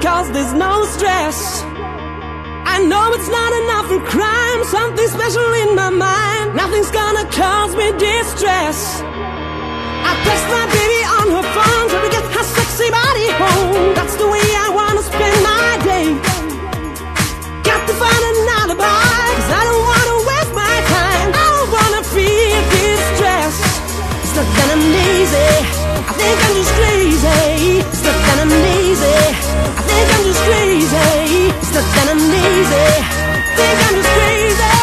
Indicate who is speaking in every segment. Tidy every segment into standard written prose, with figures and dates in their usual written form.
Speaker 1: cause there's no stress. I know it's not enough for crime, something special in my mind. Nothing's gonna cause me distress. I text my baby on her phone, trying to get her sexy body home. That's the way I wanna spend my day. Got to find an alibi, cause I don't wanna waste my time. I don't wanna feel distress. It's not that I'm lazy, I think I'm just crazy. It's not that I'm lazy, I think I'm just crazy. It's not that I'm lazy, I think I'm just crazy.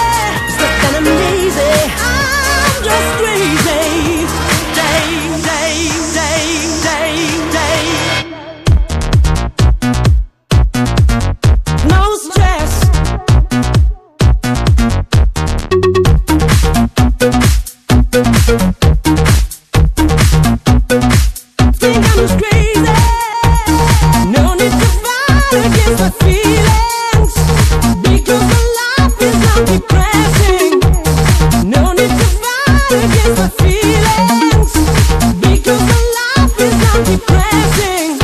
Speaker 1: It's not that I'm lazy, I'm just crazy. No stress. Think I'm just crazy. No need to fight against my feelings, because my life is not depressing. No need to fight against my feelings, because my life is not depressing.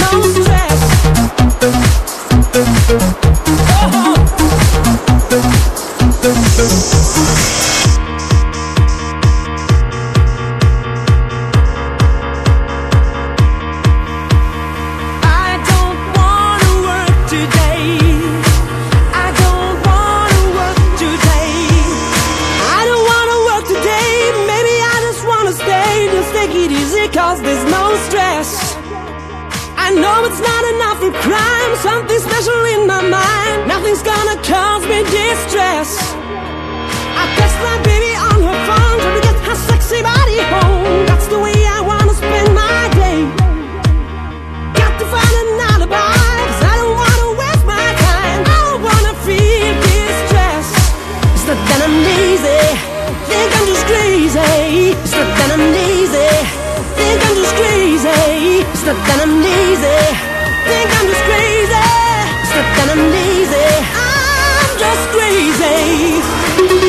Speaker 1: No stress. I don't wanna work today. I don't wanna work today. I don't wanna work today. Maybe I just wanna stay. Just take it easy, cause there's no stress. I know it's not enough for crime, something special in my mind. Nothing's gonna cause me distress. I text my baby on her phone, trying to get her sexy body home. That's the way I wanna spend my day. Got to find an alibi, cause I don't wanna waste my time. I don't wanna feel distress. It's not that I'm lazy, think I'm just crazy. It's not that I'm lazy, think I'm just crazy. It's not that I'm lazy, think I'm just crazy. It's not that I'm lazy, I'm just crazy.